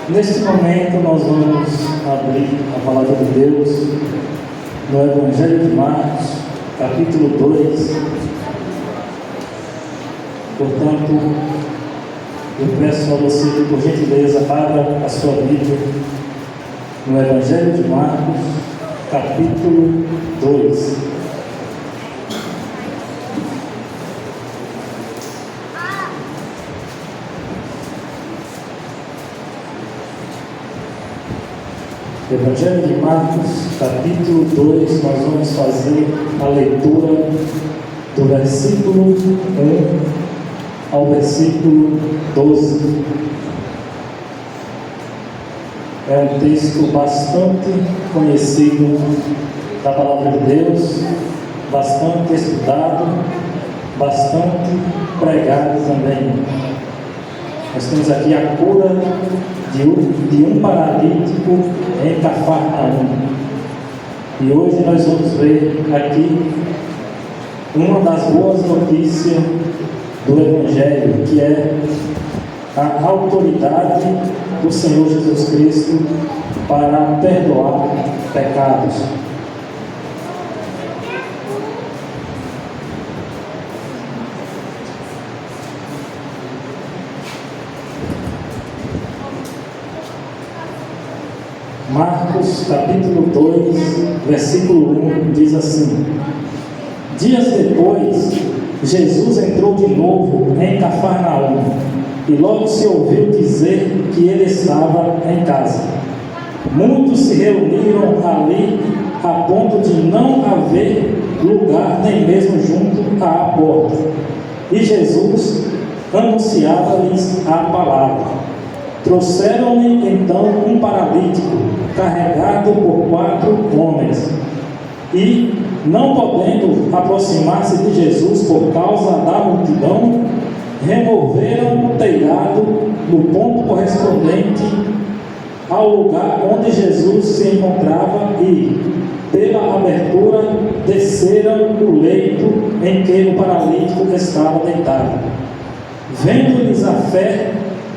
Neste momento nós vamos abrir a palavra de Deus no Evangelho de Marcos, capítulo 2. Portanto, eu peço a você que, por gentileza, abra a sua Bíblia no Evangelho de Marcos, capítulo 2. Evangelho de Marcos, capítulo 2, nós vamos fazer a leitura do versículo 1 ao versículo 12. É um texto bastante conhecido da palavra de Deus, bastante estudado, bastante pregado também. Nós temos aqui a cura de um paralítico em Cafarnaum. E hoje nós vamos ver aqui uma das boas notícias do Evangelho, que é a autoridade do Senhor Jesus Cristo para perdoar pecados. Marcos capítulo 2, versículo 1 diz assim: Dias depois, Jesus entrou de novo em Cafarnaum, e logo se ouviu dizer que ele estava em casa. Muitos se reuniram ali a ponto de não haver lugar nem mesmo junto à porta. E Jesus anunciava-lhes a palavra. Trouxeram-lhe então um paralítico, carregado por 4 homens. E, não podendo aproximar-se de Jesus por causa da multidão, removeram o telhado no ponto correspondente ao lugar onde Jesus se encontrava e, pela abertura, desceram o leito em que o paralítico estava deitado. Vendo-lhes a fé,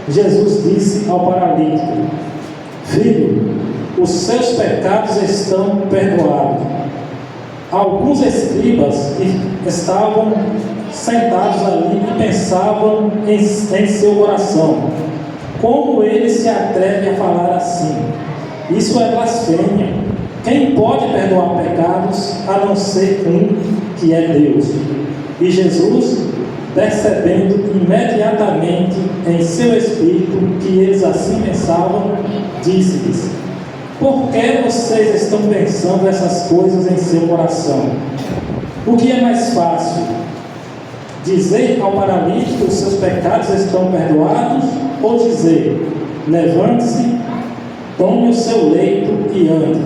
Jesus disse ao paralítico: Filho, os seus pecados estão perdoados. Alguns escribas estavam sentados ali e pensavam em seu coração: como ele se atreve a falar assim? Isso é blasfêmia. Quem pode perdoar pecados a não ser um, que é Deus? E Jesus, percebendo imediatamente em seu espírito que eles assim pensavam, disse-lhes: Por que vocês estão pensando essas coisas em seu coração? O que é mais fácil? Dizer ao paralítico: os seus pecados estão perdoados? Ou dizer: levante-se, tome o seu leito e ande?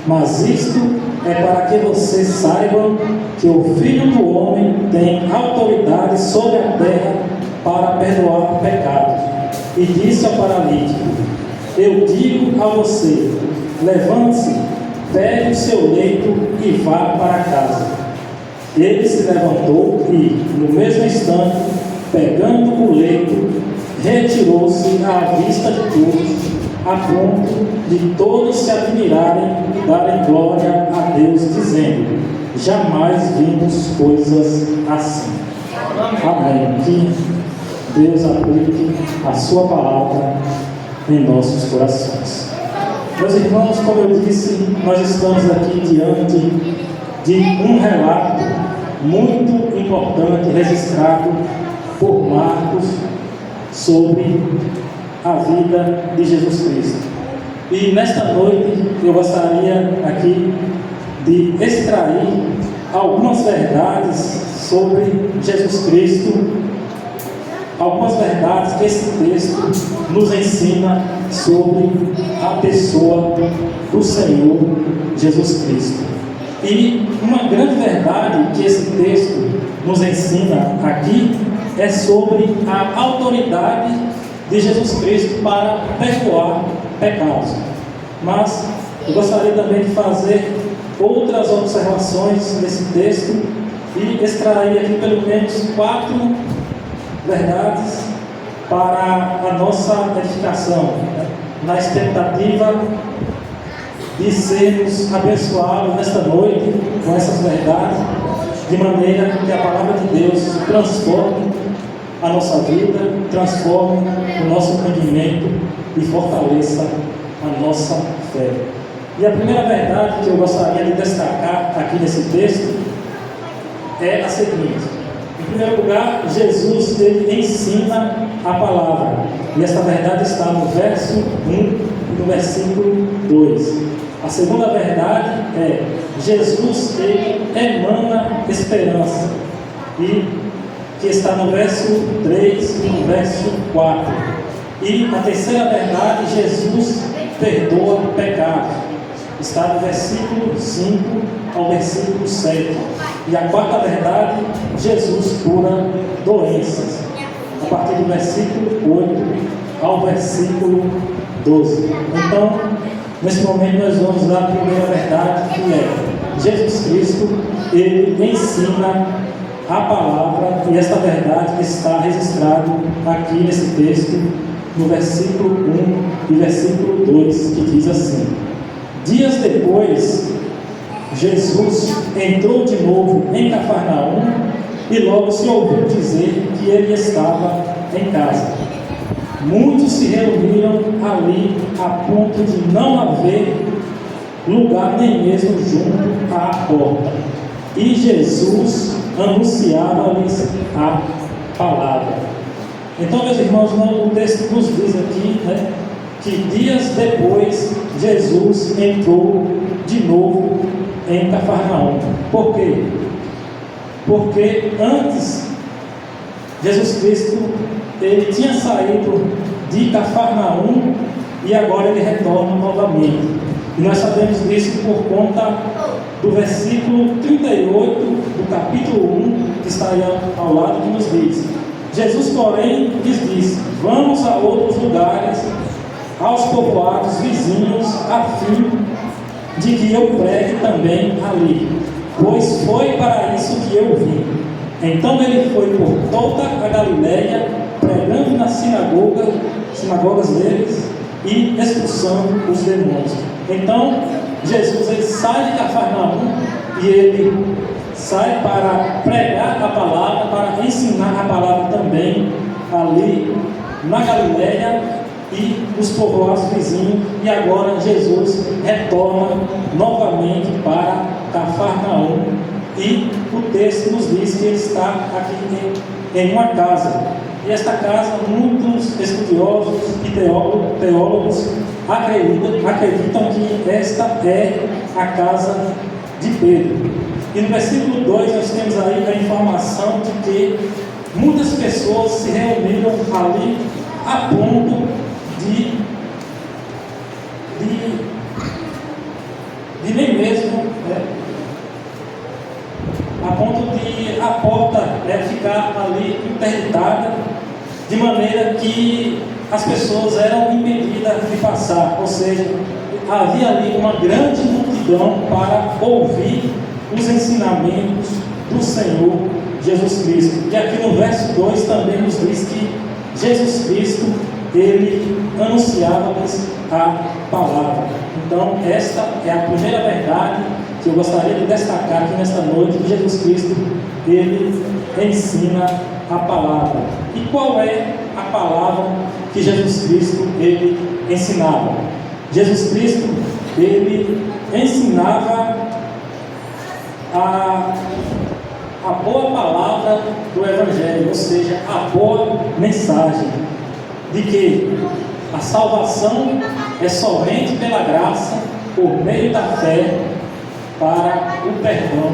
Mas isto é para que vocês saibam que o Filho do Homem tem autoridade sobre a terra para perdoar pecados. E disse ao paralítico: Eu digo a você, levante-se, pegue o seu leito e vá para casa. Ele se levantou e, no mesmo instante, pegando o leito, retirou-se à vista de todos, a ponto de todos se admirarem e darem glória a Deus, dizendo: Jamais vimos coisas assim. Amém. Que Deus aplique a sua palavra em nossos corações. Meus irmãos, como eu disse, nós estamos aqui diante de um relato muito importante registrado por Marcos sobre a vida de Jesus Cristo. E nesta noite eu gostaria aqui de extrair algumas verdades sobre Jesus Cristo, algumas verdades que esse texto nos ensina sobre a pessoa do Senhor Jesus Cristo. E uma grande verdade que esse texto nos ensina aqui é sobre a autoridade de Jesus Cristo para perdoar pecados. Mas eu gostaria também de fazer outras observações nesse texto e extrair aqui pelo menos 4 verdades para a nossa edificação. na expectativa de sermos abençoados nesta noite com essas verdades, de maneira que a palavra de Deus transforme a nossa vida, transforme o nosso entendimento e fortaleça a nossa fé. E a primeira verdade que eu gostaria de destacar aqui nesse texto é a seguinte: em primeiro lugar, Jesus ele ensina a palavra, e essa verdade está no verso 1 e no versículo 2. A segunda verdade é: Jesus ele emana esperança, e que está no verso 3 e no verso 4. E a terceira verdade: Jesus perdoa pecados, está do versículo 5 ao versículo 7. E a quarta verdade: Jesus cura doenças, a partir do versículo 8 ao versículo 12. Então, nesse momento nós vamos dar a primeira verdade, que é: Jesus Cristo ele ensina a palavra, e esta verdade está registrada aqui nesse texto, no versículo 1 e versículo 2, que diz assim: dias depois, Jesus entrou de novo em Cafarnaum, e logo se ouviu dizer que ele estava em casa. Muitos se reuniram ali a ponto de não haver lugar nem mesmo junto à porta. E Jesus anunciava-lhes a palavra. Então, meus irmãos, o texto nos diz aqui, que dias depois Jesus entrou de novo em Cafarnaum. Por quê? Porque antes Jesus Cristo ele tinha saído de Cafarnaum e agora ele retorna novamente. E nós sabemos disso por conta do versículo 38 do capítulo 1, que está aí ao lado, que nos diz: Jesus, porém, lhes disse: vamos a outros lugares, aos povoados vizinhos, a fim de que eu pregue também ali, pois foi para isso que eu vim. Então ele foi por toda a Galiléia, pregando nas sinagogas deles e expulsando os demônios. Então Jesus ele sai de Cafarnaum e ele sai para pregar a palavra, para ensinar a palavra também ali na Galiléia e nos povoados vizinhos. E agora Jesus retorna novamente para Cafarnaum, e o texto nos diz que ele está aqui em uma casa. E esta casa, muitos estudiosos e teólogos acreditam que esta é a casa de Pedro. E no versículo 2 nós temos aí a informação de que muitas pessoas se reuniram ali a ponto de nem mesmo a ponto de a porta ficar ali interditada, de maneira que as pessoas eram impedidas de passar, ou seja, havia ali uma grande multidão para ouvir os ensinamentos do Senhor Jesus Cristo. E aqui no verso 2 também nos diz que Jesus Cristo ele anunciava-lhes a palavra. Então esta é a primeira verdade que eu gostaria de destacar aqui nesta noite, que Jesus Cristo ele ensina a palavra. E qual é a palavra que Jesus Cristo ele ensinava? Jesus Cristo ele ensinava a boa palavra do Evangelho, ou seja, a boa mensagem de que a salvação é somente pela graça, por meio da fé, para o perdão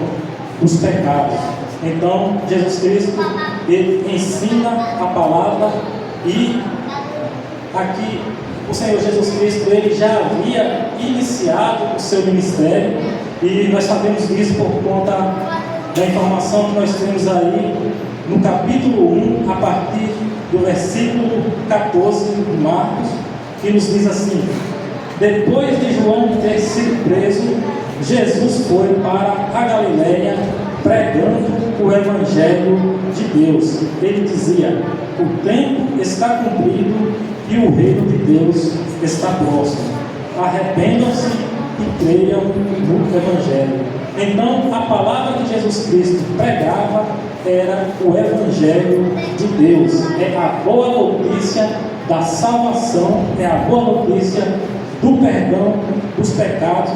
dos pecados. Então Jesus Cristo ele ensina a palavra, e aqui o Senhor Jesus Cristo ele já havia iniciado o seu ministério, e nós sabemos disso por conta da informação que nós temos aí no capítulo 1, a partir do versículo 14 de Marcos, que nos diz assim: depois de João ter sido preso, Jesus foi para a Galiléia pregando o Evangelho de Deus. Ele dizia: o tempo está cumprido e o reino de Deus está próximo. Arrependam-se e creiam no Evangelho. Então, a palavra que Jesus Cristo pregava era o Evangelho de Deus. É a boa notícia da salvação, é a boa notícia do perdão dos pecados,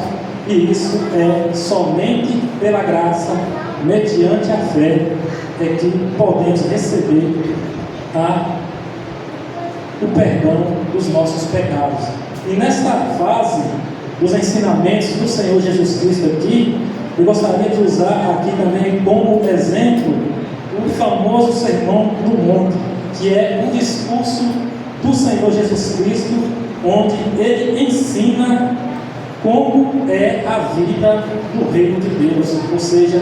e isso é somente pela graça, mediante a fé, é que podemos receber o perdão dos nossos pecados. E nesta fase dos ensinamentos do Senhor Jesus Cristo aqui, eu gostaria de usar aqui também como exemplo o famoso Sermão do Monte, que é um discurso do Senhor Jesus Cristo, onde ele ensina como é a vida do reino de Deus, ou seja,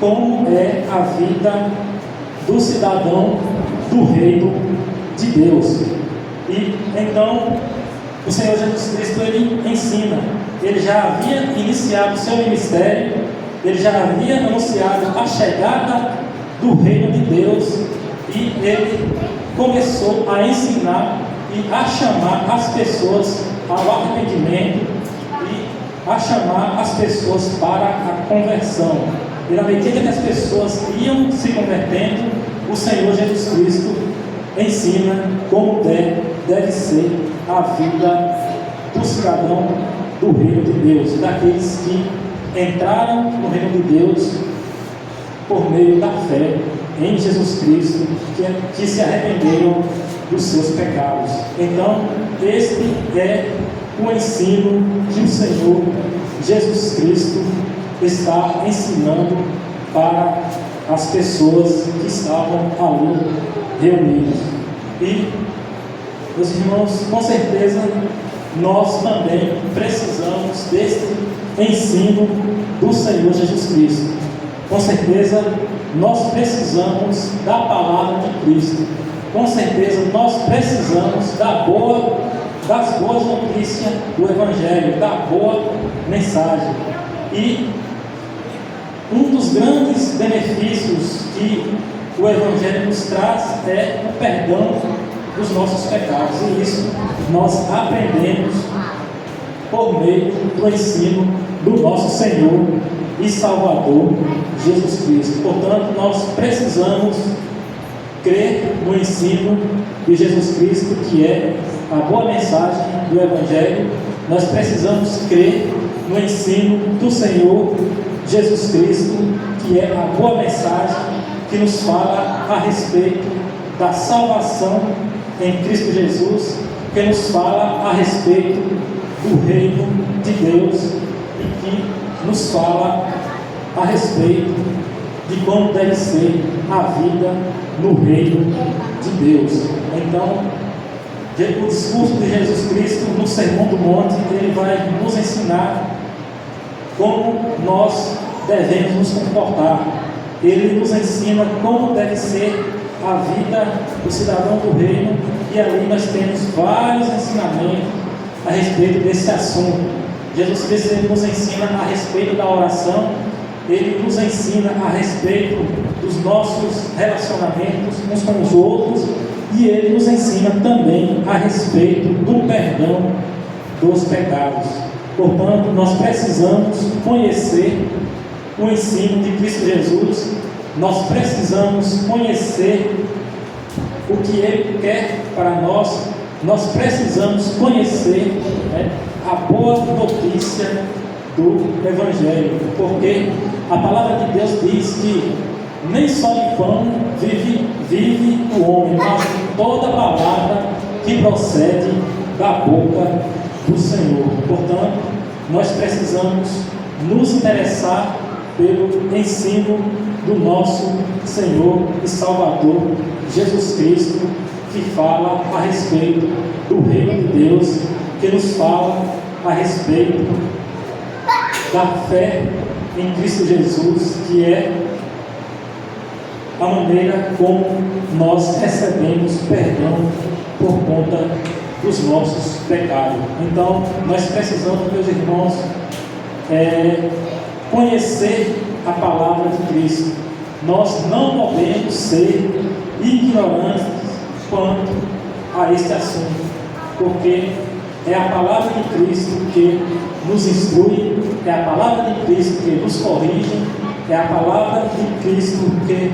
como é a vida do cidadão do reino de Deus. E então o Senhor Jesus Cristo, ele ensina. Ele já havia iniciado o seu ministério, ele já havia anunciado a chegada do reino de Deus, e ele começou a ensinar e a chamar as pessoas ao arrependimento e a chamar as pessoas para a conversão. E na medida que as pessoas iam se convertendo, o Senhor Jesus Cristo ensina como deve ser a vida do cidadão do reino de Deus, daqueles que entraram no reino de Deus por meio da fé em Jesus Cristo, que se arrependeram dos seus pecados. Então, este é o ensino que o Senhor Jesus Cristo está ensinando para as pessoas que estavam ali reunidas. E, meus irmãos, com certeza nós também precisamos deste ensino do Senhor Jesus Cristo. Com certeza nós precisamos da palavra de Cristo. Com certeza nós precisamos das boas notícias do Evangelho, da boa mensagem. E um dos grandes benefícios que o Evangelho nos traz é o perdão dos nossos pecados, e isso nós aprendemos por meio do ensino do nosso Senhor e Salvador Jesus Cristo. Portanto, nós precisamos crer no ensino de Jesus Cristo, que é a boa mensagem do Evangelho. Nós precisamos crer no ensino do Senhor Jesus Cristo, que é a boa mensagem que nos fala a respeito da salvação em Cristo Jesus, que nos fala a respeito do reino de Deus e que nos fala a respeito de como deve ser a vida no reino de Deus. Então, o discurso de Jesus Cristo no Sermão do Monte, ele vai nos ensinar como nós devemos nos comportar. Ele nos ensina como deve ser a vida do cidadão do reino, e ali nós temos vários ensinamentos a respeito desse assunto. Jesus Cristo, ele nos ensina a respeito da oração, ele nos ensina a respeito dos nossos relacionamentos uns com os outros, e ele nos ensina também a respeito do perdão dos pecados. Portanto, nós precisamos conhecer o ensino de Cristo Jesus, nós precisamos conhecer o que Ele quer para nós, nós precisamos conhecer a boa notícia do Evangelho, porque a palavra de Deus diz que nem só de pão vive o homem, mas de toda palavra que procede da boca do Senhor. Portanto, nós precisamos nos interessar pelo ensino do nosso Senhor e Salvador Jesus Cristo, que fala a respeito do reino de Deus, que nos fala a respeito da fé em Cristo Jesus, que é a maneira como nós recebemos perdão por conta dos nossos pecados. Então, nós precisamos, meus irmãos, conhecer a palavra de Cristo. Nós não podemos ser ignorantes quanto a este assunto, porque é a palavra de Cristo que nos instrui, é a palavra de Cristo que nos corrige, é a palavra de Cristo que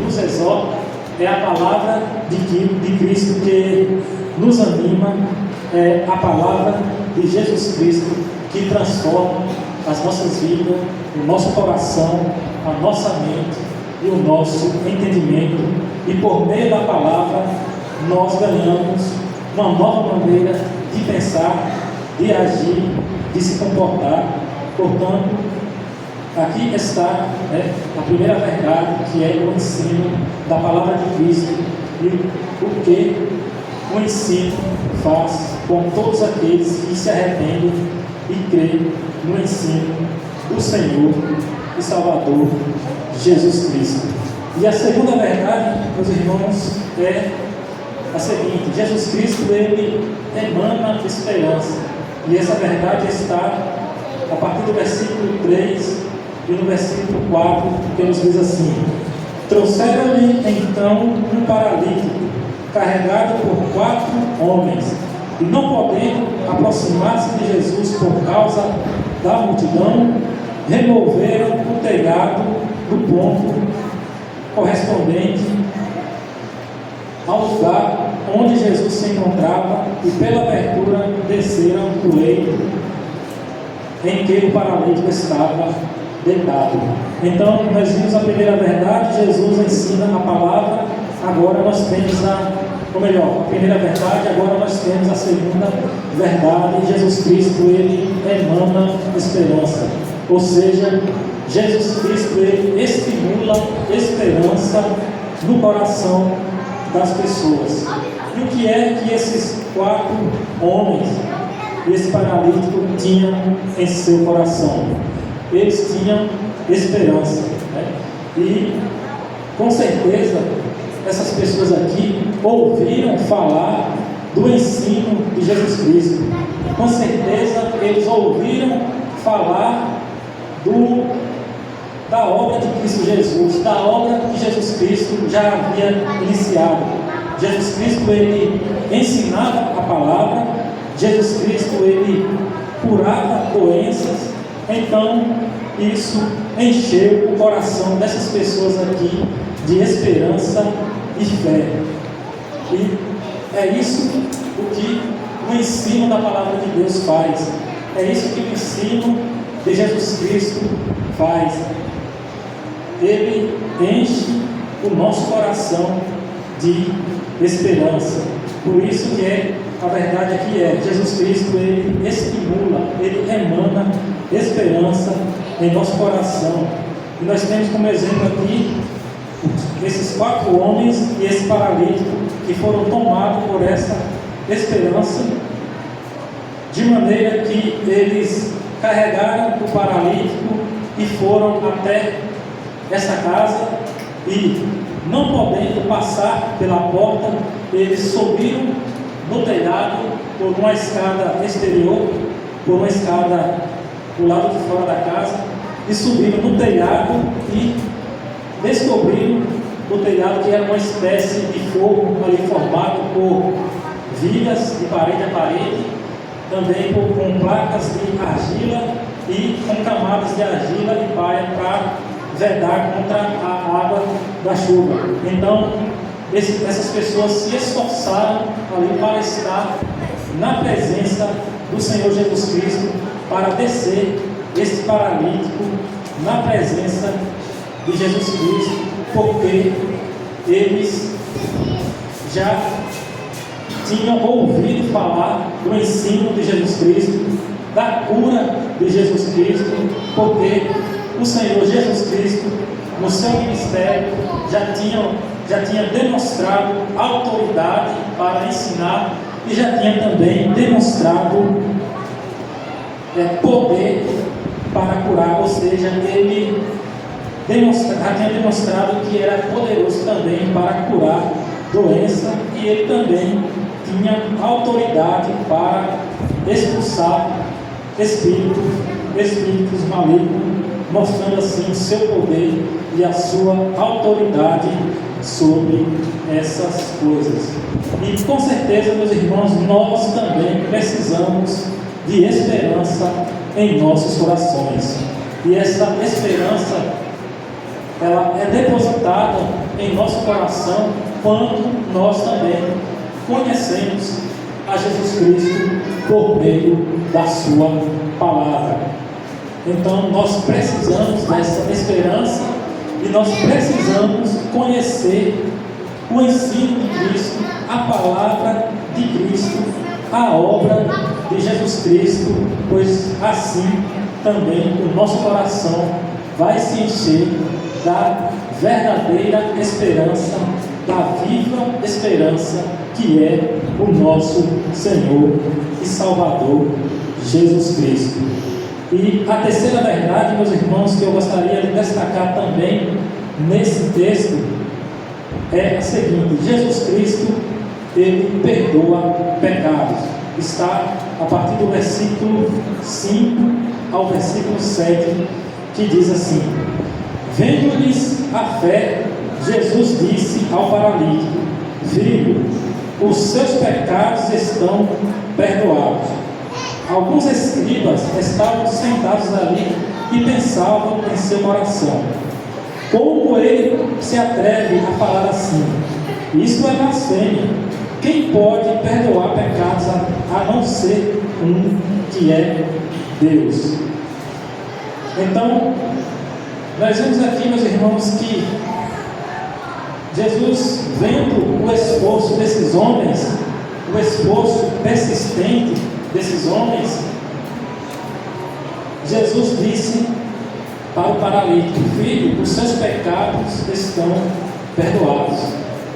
nos exorta, é a palavra de Cristo que nos anima, é a palavra de Jesus Cristo que transforma as nossas vidas, o nosso coração, a nossa mente e o nosso entendimento, e por meio da palavra nós ganhamos uma nova maneira de pensar, de agir, de se comportar. Portanto, aqui está a primeira verdade, que é o ensino da palavra de Cristo e o que o ensino faz com todos aqueles que se arrependem e creem no ensino do Senhor e Salvador Jesus Cristo. E a segunda verdade, meus irmãos, é a seguinte: Jesus Cristo, ele emana esperança, e essa verdade está a partir do versículo 3 e no versículo 4, que nos diz assim: trouxeram-lhe então um paralítico, carregado por 4 homens, e não podendo aproximar-se de Jesus por causa da multidão, removeram o telhado do ponto correspondente ao lugar onde Jesus se encontrava, e pela abertura desceram o leito em que o paralítico estava deitado. Então, nós vimos a primeira verdade, Jesus ensina a palavra. Agora nós temos a primeira verdade, agora nós temos a segunda verdade. Jesus Cristo, ele emana esperança, ou seja, Jesus Cristo, ele estimula esperança no coração das pessoas. E o que é que esses 4 homens e esse paralítico tinham em seu coração? Eles tinham esperança, E com certeza essas pessoas aqui ouviram falar do ensino de Jesus Cristo. Com certeza eles ouviram falar da obra de Cristo Jesus, da obra que Jesus Cristo já havia iniciado. Jesus Cristo, ele ensinava a palavra, Jesus Cristo, ele curava doenças. Então isso encheu o coração dessas pessoas aqui de esperança e fé. E é isso o que o ensino da palavra de Deus faz, é isso que o ensino de Jesus Cristo faz. Ele enche o nosso coração de esperança. Por isso que a verdade aqui Jesus Cristo, ele estimula, ele emana esperança em nosso coração. E nós temos como exemplo aqui esses 4 homens e esse paralítico que foram tomados por essa esperança, de maneira que eles carregaram o paralítico e foram até essa casa, e não podendo passar pela porta, eles subiram no telhado por uma escada exterior, por uma escada do lado de fora da casa, e subiram no telhado e descobriram o telhado que era uma espécie de forro ali formado por vigas de parede a parede, também com placas de argila e com camadas de argila e palha para vedar contra a água da chuva. Então essas pessoas se esforçaram ali para estar na presença do Senhor Jesus Cristo, para descer esse paralítico na presença de Jesus Cristo, porque eles já tinham ouvido falar do ensino de Jesus Cristo, da cura de Jesus Cristo, porque o Senhor Jesus Cristo, no seu ministério, já tinha demonstrado autoridade para ensinar, e já tinha também demonstrado poder para curar, ou seja, ele já tinha demonstrado que era poderoso também para curar doença, e ele também tinha autoridade para expulsar espíritos malignos, mostrando assim o seu poder e a sua autoridade sobre essas coisas. E com certeza, meus irmãos, nós também precisamos de esperança em nossos corações. E essa esperança, ela é depositada em nosso coração quando nós também conhecemos a Jesus Cristo por meio da sua palavra. Então nós precisamos dessa esperança e nós precisamos conhecer o ensino de Cristo, a palavra de Cristo, a obra de Jesus Cristo, pois assim também o nosso coração vai se encher da verdadeira esperança, da viva esperança que é o nosso Senhor e Salvador Jesus Cristo. E a terceira verdade, meus irmãos, que eu gostaria de destacar também nesse texto é a seguinte: Jesus Cristo, Ele perdoa pecados. Está a partir do versículo 5 ao versículo 7, que diz assim: vendo-lhes a fé, Jesus disse ao paralítico: filho, os seus pecados estão perdoados. Alguns escribas estavam sentados ali e pensavam em seu coração: como ele se atreve a falar assim? Isso é blasfêmia. Quem pode perdoar pecados a não ser um, que é Deus? Então, nós vemos aqui, meus irmãos, que Jesus, vendo o esforço desses homens, o esforço persistente desses homens, Jesus disse para o paralítico: filho, os seus pecados estão perdoados.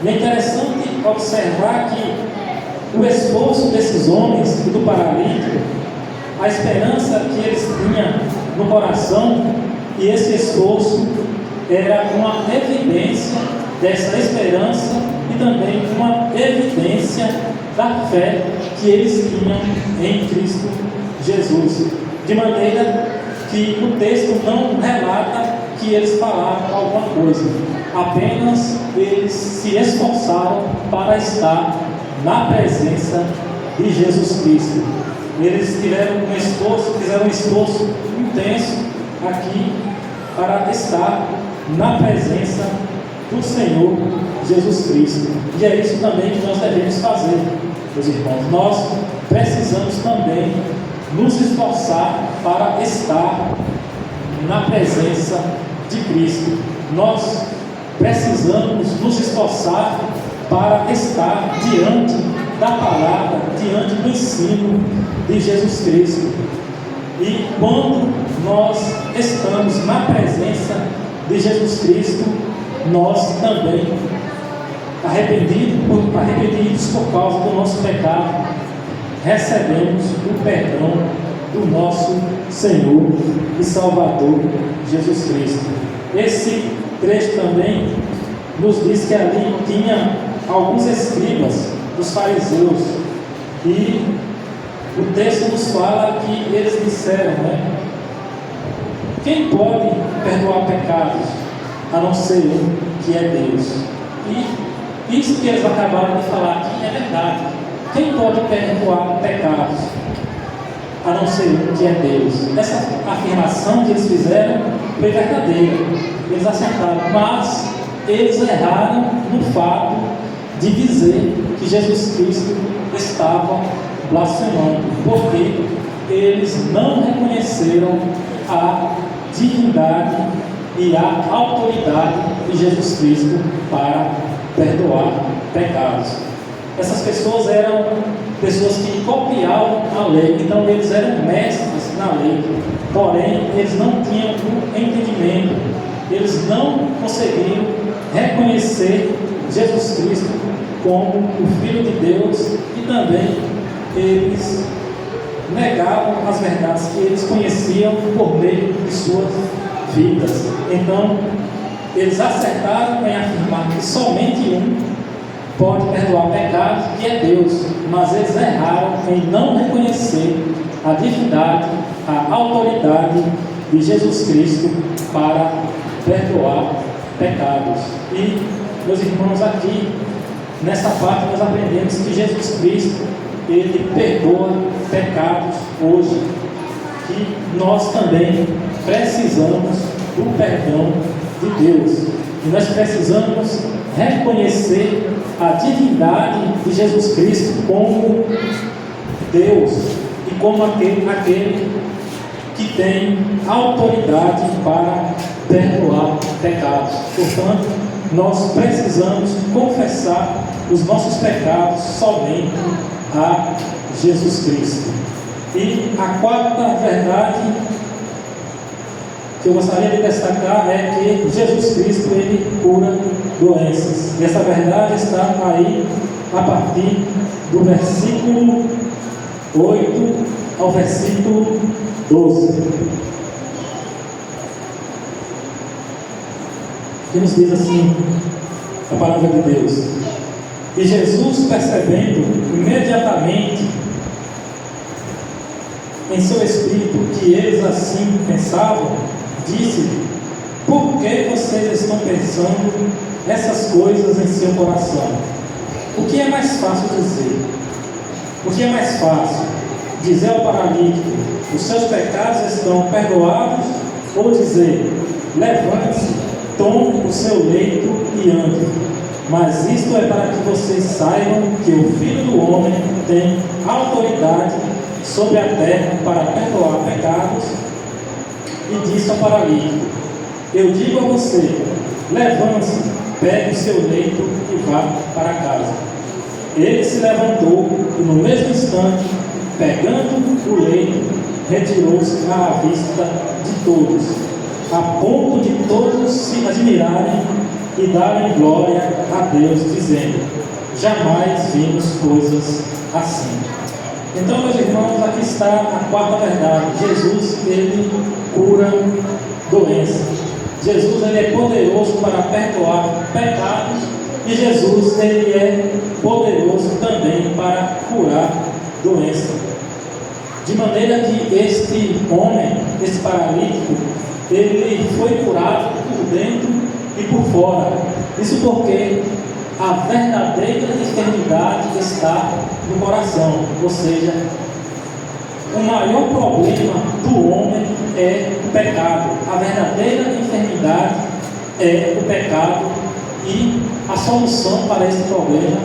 E é interessante observar que o esforço desses homens e do paralítico, a esperança que eles tinham no coração, e esse esforço era uma evidência dessa esperança e também uma evidência da fé que eles tinham em Cristo Jesus. De maneira que o texto não relata que eles falaram alguma coisa, apenas eles se esforçaram para estar na presença de Jesus Cristo. Eles fizeram um esforço intenso aqui para estar na presença do Senhor Jesus Cristo. E é isso também que nós devemos fazer, meus irmãos. Nós precisamos também nos esforçar para estar na presença de Cristo. Nós precisamos nos esforçar para estar diante da palavra, diante do ensino de Jesus Cristo. E quando nós estamos na presença de Jesus Cristo, nós também, arrependidos por causa do nosso pecado, recebemos o perdão do nosso Senhor e Salvador Jesus Cristo. Esse trecho também nos diz que ali tinha alguns escribas dos fariseus, e o texto nos fala que eles disseram, quem pode perdoar pecados a não ser um, que é Deus? E isso que eles acabaram de falar aqui é verdade. Quem pode perdoar pecados a não ser um, que é Deus? Essa afirmação que eles fizeram foi verdadeira, eles acertaram, mas eles erraram no fato de dizer que Jesus Cristo estava blasfemando, porque eles não reconheceram a divindade e a autoridade de Jesus Cristo para perdoar pecados. Essas pessoas eram pessoas que copiavam a lei, então eles eram mestres na lei, porém eles não tinham o entendimento, eles não conseguiram reconhecer Jesus Cristo como o Filho de Deus, e também eles negavam as verdades que eles conheciam por meio de suas vidas. Então eles acertaram em afirmar que somente um pode perdoar pecados, que é Deus, mas eles erraram em não reconhecer a divindade, a autoridade de Jesus Cristo para perdoar pecados. E, meus irmãos, aqui nessa parte nós aprendemos que Jesus Cristo, Ele perdoa pecados hoje, que nós também precisamos do perdão de Deus, e nós precisamos reconhecer a divindade de Jesus Cristo como Deus e como aquele que tem autoridade para perdoar pecados. Portanto, nós precisamos confessar os nossos pecados somente a Jesus Cristo. E a quarta verdade que eu gostaria de destacar é que Jesus Cristo, Ele cura doenças. E essa verdade está aí a partir do versículo 8 ao versículo 12. Que nos diz assim a palavra de Deus: e Jesus, percebendo imediatamente em seu espírito que eles assim pensavam, disse: por que vocês estão pensando essas coisas em seu coração? O que é mais fácil dizer? O que é mais fácil? Dizer ao paralítico: os seus pecados estão perdoados? Ou dizer: levante-se, tome o seu leito e ande? Mas isto é para que vocês saibam que o Filho do Homem tem autoridade sobre a terra para perdoar pecados. E disse ao paralítico: eu digo a você, levante-se, pegue o seu leito e vá para casa. Ele se levantou e no mesmo instante, pegando o leito, retirou-se à vista de todos, a ponto de todos se admirarem e darem glória a Deus, dizendo: jamais vimos coisas assim. Então, meus irmãos, aqui está a quarta verdade. Jesus, Ele cura doenças. Jesus, Ele é poderoso para perdoar pecados, e Jesus, Ele é poderoso também para curar doenças. De maneira que este homem, este paralítico, ele foi curado por dentro e por fora. Isso porque a verdadeira enfermidade está no coração. Ou seja, o maior problema do homem é o pecado. A verdadeira enfermidade é o pecado, e a solução para esse problema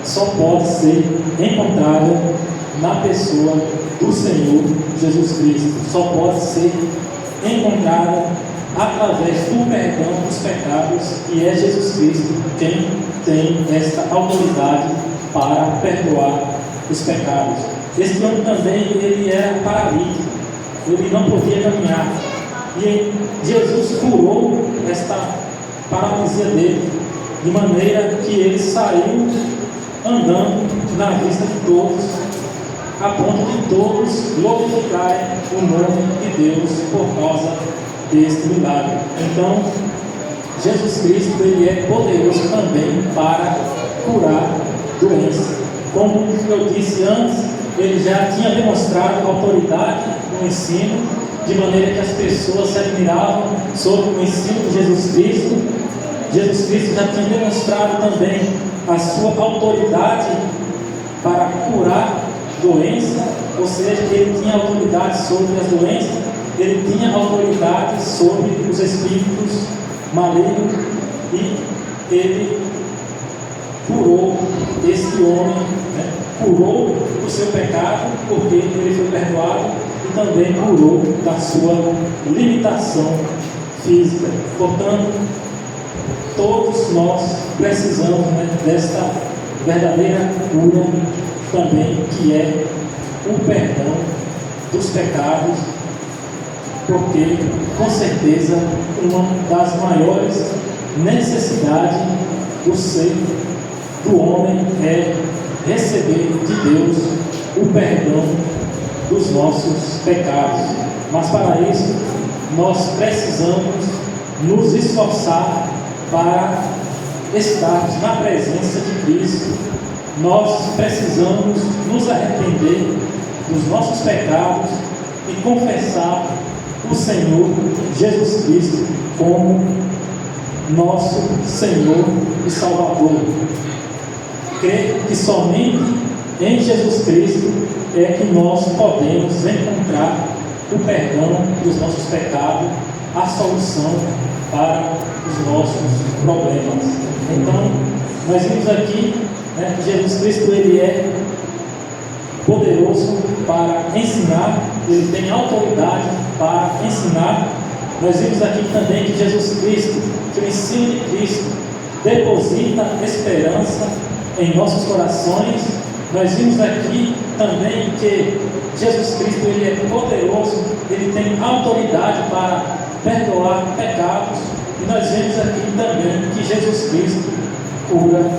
só pode ser encontrada na pessoa do Senhor Jesus Cristo. Só pode ser encontrada através do perdão dos pecados, e é Jesus Cristo quem tem esta autoridade para perdoar os pecados. Este homem também, ele era paralítico, ele não podia caminhar, e Jesus curou esta paralisia dele, de maneira que ele saiu andando na vista de todos, a ponto de todos glorificarem o nome de Deus por causa deste milagre. Então, Jesus Cristo, Ele é poderoso também para curar doenças. Como eu disse antes, Ele já tinha demonstrado autoridade no ensino, de maneira que as pessoas se admiravam sobre o ensino de Jesus Cristo. Jesus Cristo já tinha demonstrado também a sua autoridade para curar doenças, ou seja, Ele tinha autoridade sobre as doenças, Ele tinha autoridade sobre os espíritos malignos, e Ele curou este homem, curou o seu pecado, porque ele foi perdoado, e também curou da sua limitação física. Portanto, todos nós precisamos desta verdadeira cura também, que é o perdão dos pecados, porque com certeza uma das maiores necessidades do ser do homem é receber de Deus o perdão dos nossos pecados. Mas para isso nós precisamos nos esforçar para estarmos na presença de Cristo. Nós precisamos nos arrepender dos nossos pecados e confessar o Senhor Jesus Cristo como nosso Senhor e Salvador. crer que somente em Jesus Cristo é que nós podemos encontrar o perdão dos nossos pecados, a solução para os nossos problemas. Então, nós vimos aqui, que Jesus Cristo ele é poderoso para ensinar, ele tem autoridade para ensinar. Nós vimos aqui também que Jesus Cristo, que o ensino de Cristo deposita esperança em nossos corações. Nós vimos aqui também que Jesus Cristo ele é poderoso, ele tem autoridade para perdoar pecados. E nós vemos aqui também que Jesus Cristo cura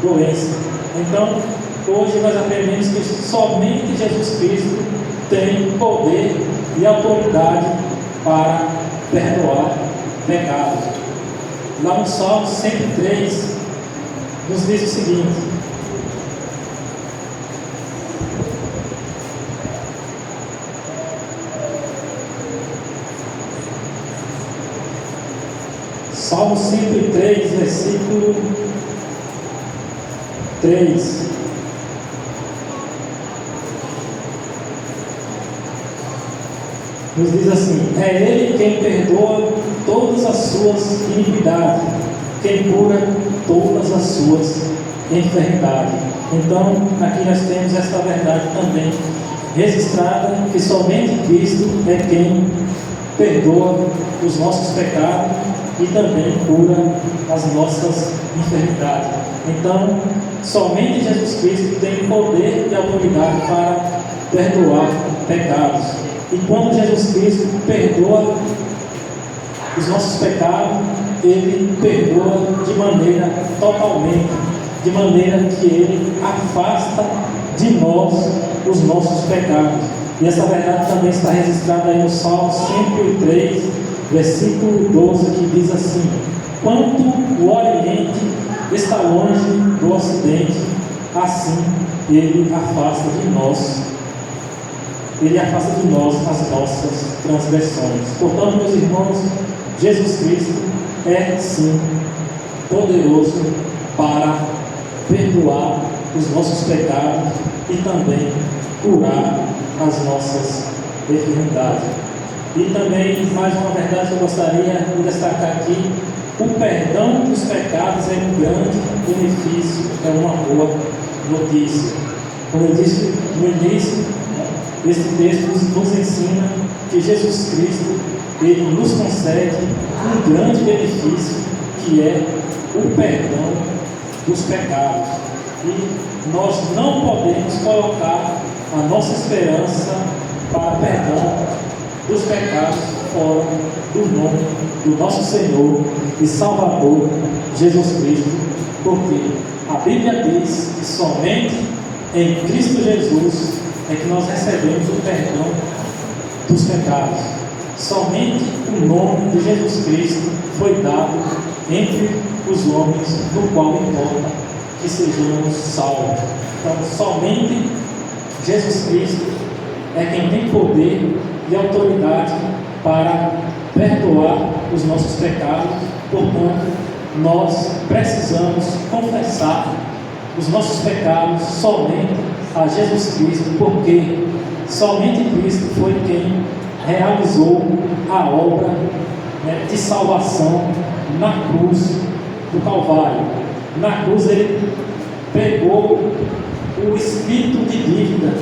doença. Então, hoje nós aprendemos que somente Jesus Cristo tem poder e autoridade para perdoar pecados. Lá no Salmo 103, nos diz o seguinte: Salmo 103, versículo 3. Nos diz assim: é Ele quem perdoa todas as suas iniquidades, quem cura todas as suas enfermidades. Então, aqui nós temos esta verdade também registrada, que somente Cristo é quem perdoa os nossos pecados e também cura as nossas enfermidades. Então, somente Jesus Cristo tem poder e autoridade para perdoar pecados. E quando Jesus Cristo perdoa os nossos pecados, Ele perdoa de maneira totalmente, de maneira que Ele afasta de nós os nossos pecados. E essa verdade também está registrada aí no Salmo 103, versículo 12, que diz assim: quanto o Oriente está longe do Ocidente, assim Ele afasta de nós as nossas transgressões. Portanto, meus irmãos, Jesus Cristo é sim poderoso para perdoar os nossos pecados e também curar as nossas enfermidades. E também, mais uma verdade que eu gostaria de destacar aqui: o perdão dos pecados é um grande benefício, é uma boa notícia. Como eu disse no início, este texto nos ensina que Jesus Cristo ele nos concede um grande benefício, que é o perdão dos pecados. E nós não podemos colocar a nossa esperança para perdão dos pecados fora do nome do nosso Senhor e Salvador Jesus Cristo, porque a Bíblia diz que somente em Cristo Jesus é que nós recebemos o perdão dos pecados. Somente o nome de Jesus Cristo foi dado entre os homens, no qual importa que sejamos salvos. Então, somente Jesus Cristo é quem tem poder e autoridade para perdoar os nossos pecados. Portanto, nós precisamos confessar os nossos pecados somente a Jesus Cristo, porque somente Cristo foi quem realizou a obra de salvação na cruz do Calvário. Na cruz ele pegou o espírito de dívida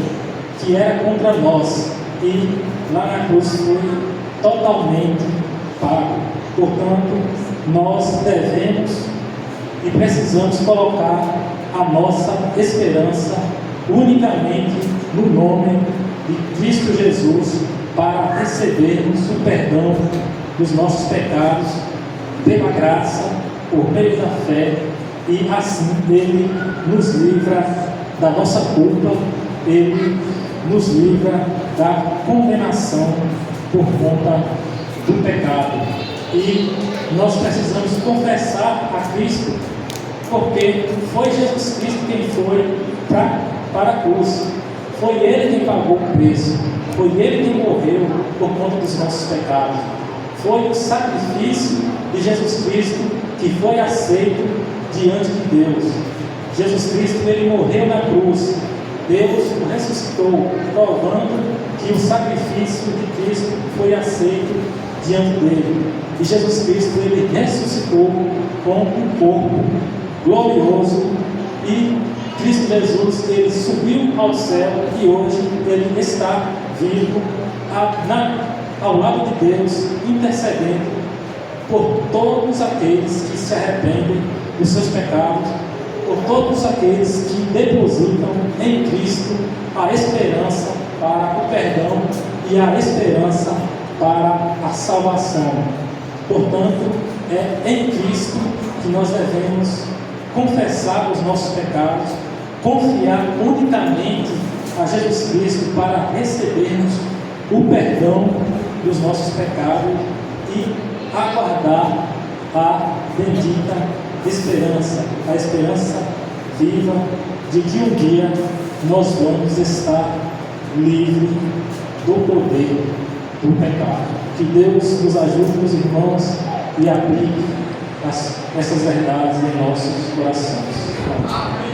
que era contra nós, e lá na cruz foi totalmente pago. Portanto, nós devemos e precisamos colocar a nossa esperança unicamente no nome de Cristo Jesus, para recebermos o perdão dos nossos pecados pela graça, por meio da fé, e assim Ele nos livra da nossa culpa, Ele nos livra da condenação por conta do pecado. E nós precisamos confessar a Cristo, porque foi Jesus Cristo quem foi para a cruz. Foi Ele quem pagou o preço, foi Ele quem morreu por conta dos nossos pecados. Foi o sacrifício de Jesus Cristo que foi aceito diante de Deus. Jesus Cristo, ele morreu na cruz. Deus o ressuscitou, provando que o sacrifício de Cristo foi aceito diante dele. E Jesus Cristo, ele ressuscitou com um corpo glorioso, e Cristo Jesus, ele subiu ao céu e hoje ele está vivo ao lado de Deus, intercedendo por todos aqueles que se arrependem dos seus pecados, por todos aqueles que depositam em Cristo a esperança para o perdão e a esperança para a salvação. Portanto, é em Cristo que nós devemos confessar os nossos pecados, confiar unicamente a Jesus Cristo para recebermos o perdão dos nossos pecados e aguardar a bendita esperança, a esperança viva de que um dia nós vamos estar livres do poder do pecado. Que Deus nos ajude, meus irmãos, e aplique essas verdades em nossos corações. Amém.